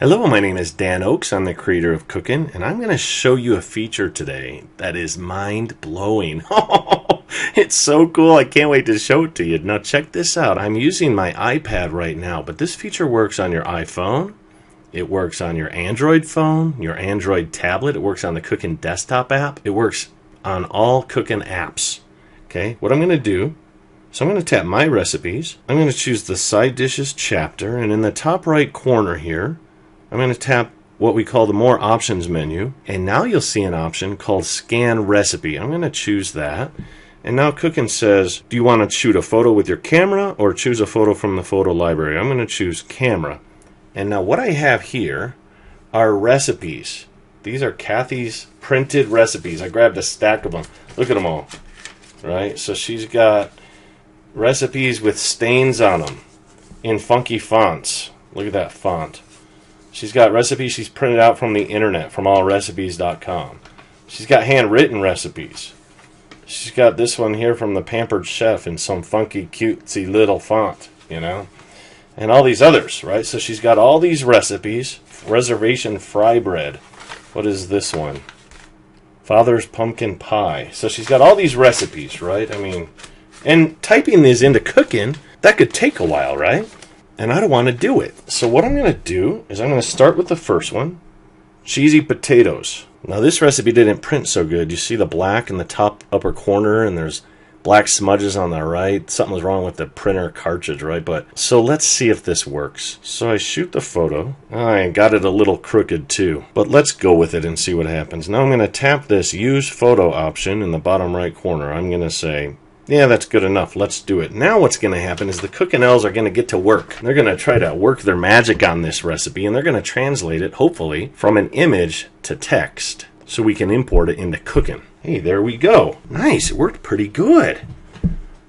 Hello, my name is Dan Oakes. I'm the creator of Cookin', and I'm going to show you a feature today that is mind-blowing. It's so cool. I can't wait to show it to you. Now check this out. I'm using my iPad right now, but this feature works on your iPhone. It works on your Android phone, your Android tablet. It works on the Cookin' desktop app. It works on all Cookin' apps. Okay, what I'm going to do, so I'm going to tap My Recipes. I'm going to choose the Side Dishes chapter, and in the top right corner here, I'm going to tap what we call the More Options menu, and now you'll see an option called Scan Recipe. I'm going to choose that, and now Cookin' says, do you want to shoot a photo with your camera or choose a photo from the photo library? I'm going to choose camera. And now what I have here are recipes. These are Kathy's printed recipes. I grabbed a stack of them. Look at them all. Right? So she's got recipes with stains on them in funky fonts. Look at that font. She's got recipes she's printed out from the internet, from allrecipes.com. She's got handwritten recipes. She's got this one here from the Pampered Chef in some funky, cutesy little font, you know. And all these others, right? So she's got all these recipes. Reservation fry bread. What is this one? Father's pumpkin pie. So she's got all these recipes, right? I mean, and typing these into Cookin', that could take a while, right? And I don't want to do it. So what I'm going to do is I'm going to start with the first one, cheesy potatoes. Now this recipe didn't print so good. You see the black in the top upper corner, and there's black smudges on the right. Something was wrong with the printer cartridge, right? But so let's see if this works. So I shoot the photo. I got it a little crooked too, but let's go with it and see what happens. Now I'm going to tap this Use Photo option in the bottom right corner. I'm going to say, yeah, that's good enough. Let's do it. Now what's going to happen is the Cookin'ells are going to get to work. They're going to try to work their magic on this recipe, and they're going to translate it, hopefully, from an image to text so we can import it into Cookin'. Hey, there we go. Nice. It worked pretty good.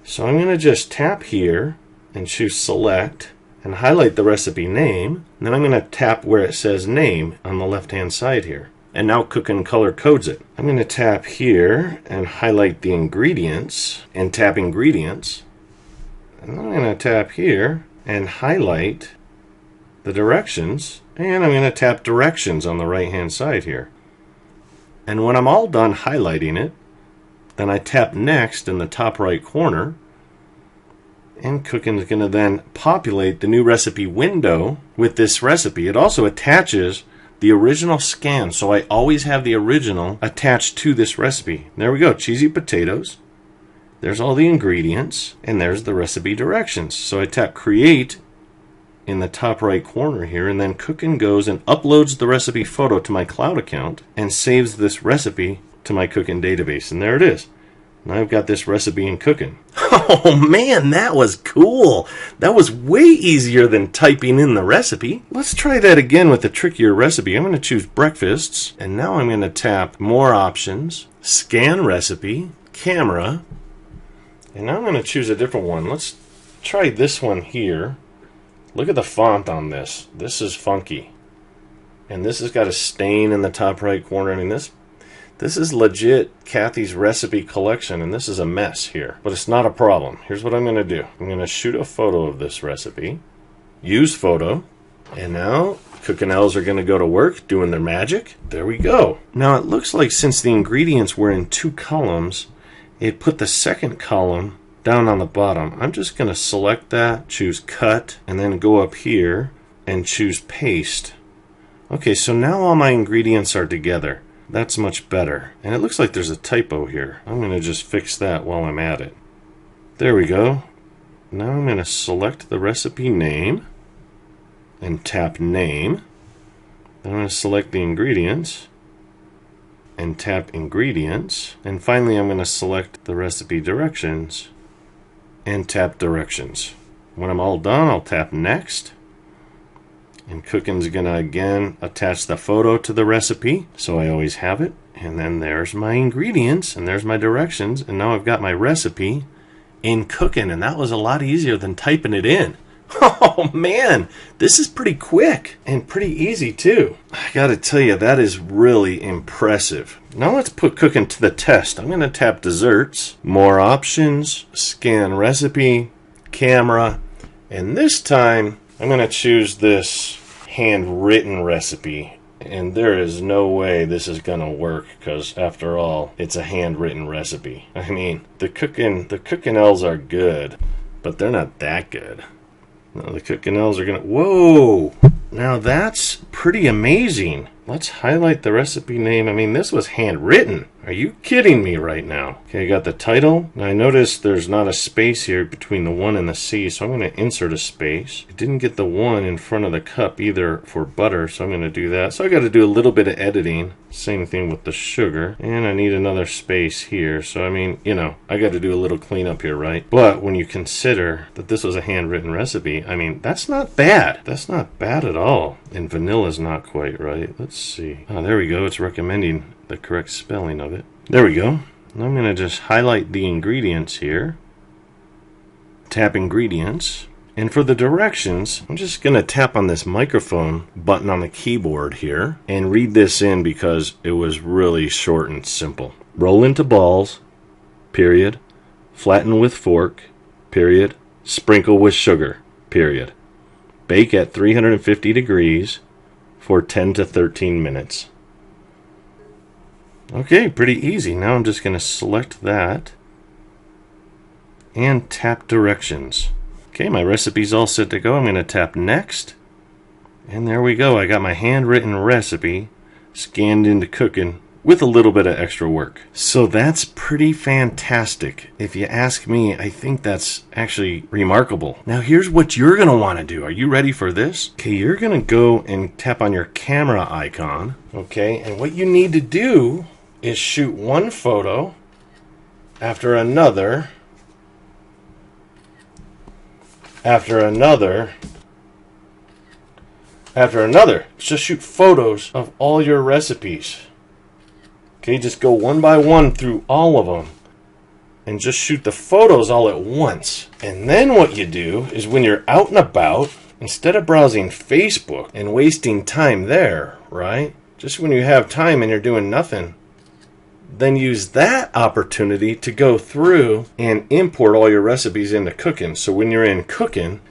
So I'm going to just tap here and choose Select and highlight the recipe name. And then I'm going to tap where it says Name on the left-hand side here. And now Cookin' color codes it. I'm going to tap here and highlight the ingredients and tap Ingredients. And then I'm going to tap here and highlight the directions. And I'm going to tap Directions on the right-hand side here. And when I'm all done highlighting it, then I tap Next in the top right corner. And Cookin' is going to then populate the new recipe window with this recipe. It also attaches the original scan, so I always have the original attached to this recipe. There we go, cheesy potatoes. There's all the ingredients, and there's the recipe directions. So I tap Create in the top right corner here, and then Cookin' goes and uploads the recipe photo to my cloud account and saves this recipe to my Cookin' database. And there it is. Now I've got this recipe in Cookin'. Oh man, that was cool. That was way easier than typing in the recipe. Let's try that again with a trickier recipe. I'm going to choose breakfasts, and now I'm going to tap More Options, Scan Recipe, Camera, and now I'm going to choose a different one. Let's try this one here. Look at the font on this. This is funky. And this has got a stain in the top right corner. I mean, this is legit Kathy's recipe collection, and this is a mess here. But it's not a problem. Here's what I'm going to do. I'm going to shoot a photo of this recipe. Use Photo. And now Cookin'ells are going to go to work doing their magic. There we go. Now it looks like since the ingredients were in two columns, it put the second column down on the bottom. I'm just going to select that, choose Cut, and then go up here and choose Paste. Okay, so now all my ingredients are together. That's much better. And it looks like there's a typo here. I'm going to just fix that while I'm at it. There we go. Now I'm going to select the recipe name and tap Name. Then I'm going to select the ingredients and tap Ingredients. And finally I'm going to select the recipe directions and tap Directions. When I'm all done, I'll tap Next. And Cookin's going to again attach the photo to the recipe, so I always have it. And then there's my ingredients, and there's my directions, and now I've got my recipe in Cookin', and that was a lot easier than typing it in. Oh man, this is pretty quick and pretty easy too. I gotta tell you, that is really impressive. Now let's put Cookin' to the test. I'm gonna tap Desserts, More Options, Scan Recipe, Camera, and this time I'm gonna choose this handwritten recipe. And there is no way this is going to work because, after all, it's a handwritten recipe. I mean, the cooking L's are good, but they're not that good. No, the cooking L's are going to... Whoa! Now that's pretty amazing. Let's highlight the recipe name. I mean, this was handwritten. Are you kidding me right now? Okay, I got the title. Now I noticed there's not a space here between the 1 and the C, so I'm going to insert a space. I didn't get the 1 in front of the cup either for butter, so I'm going to do that. So I got to do a little bit of editing. Same thing with the sugar. And I need another space here. So, I mean, you know, I got to do a little cleanup here, right? But when you consider that this was a handwritten recipe, I mean, that's not bad. That's not bad at all. And vanilla's not quite right. Let's see. Oh, there we go. It's recommending the correct spelling of it. There we go. Now I'm going to just highlight the ingredients here. Tap ingredients. And for the directions, I'm just going to tap on this microphone button on the keyboard here and read this in because it was really short and simple. Roll into balls, period. Flatten with fork, period. Sprinkle with sugar, period. Bake at 350 degrees for 10 to 13 minutes. Okay, pretty easy. Now I'm just going to select that and tap directions. Okay, my recipe's all set to go. I'm going to tap next. And there we go. I got my handwritten recipe scanned into cooking with a little bit of extra work. So that's pretty fantastic. If you ask me, I think that's actually remarkable. Now here's what you're going to want to do. Are you ready for this? Okay, you're going to go and tap on your camera icon. Okay, and what you need to do is shoot one photo after another, after another, after another. Just shoot photos of all your recipes. Okay, just go one by one through all of them and just shoot the photos all at once. And then what you do is when you're out and about, instead of browsing Facebook and wasting time there, right? Just when you have time and you're doing nothing, then use that opportunity to go through and import all your recipes into Cooking. So when you're in Cooking,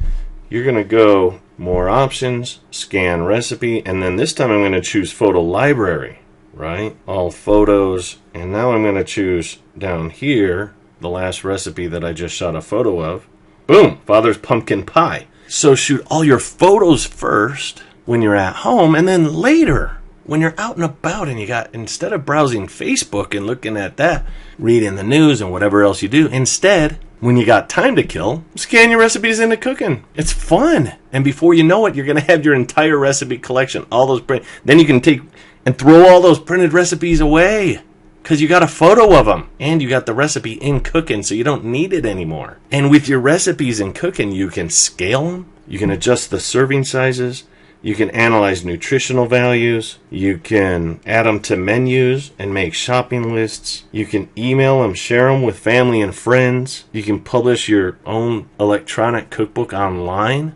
you're going to go more options, scan recipe, and then this time I'm going to choose photo library, right? All photos, and now I'm going to choose down here the last recipe that I just shot a photo of. Boom, Father's pumpkin pie. So shoot all your photos first when you're at home, and then later when you're out and about and you got, instead of browsing Facebook and looking at that, reading the news and whatever else you do, instead, when you got time to kill, scan your recipes into Cooking. It's fun. And before you know it, you're going to have your entire recipe collection, all those print. Then you can take and throw all those printed recipes away because you got a photo of them and you got the recipe in Cooking, so you don't need it anymore. And with your recipes in Cooking, you can scale them, you can adjust the serving sizes, you can analyze nutritional values. You can add them to menus and make shopping lists. You can email them, share them with family and friends. You can publish your own electronic cookbook online.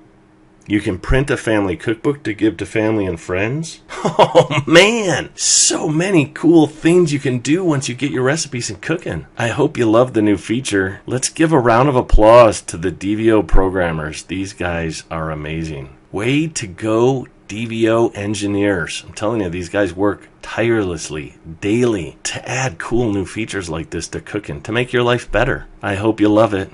You can print a family cookbook to give to family and friends. Oh man, so many cool things you can do once you get your recipes in Cooking. I hope you love the new feature. Let's give a round of applause to the DVO programmers. These guys are amazing. Way to go, DVO engineers. I'm telling you, these guys work tirelessly, daily, to add cool new features like this to Cooking, to make your life better. I hope you love it.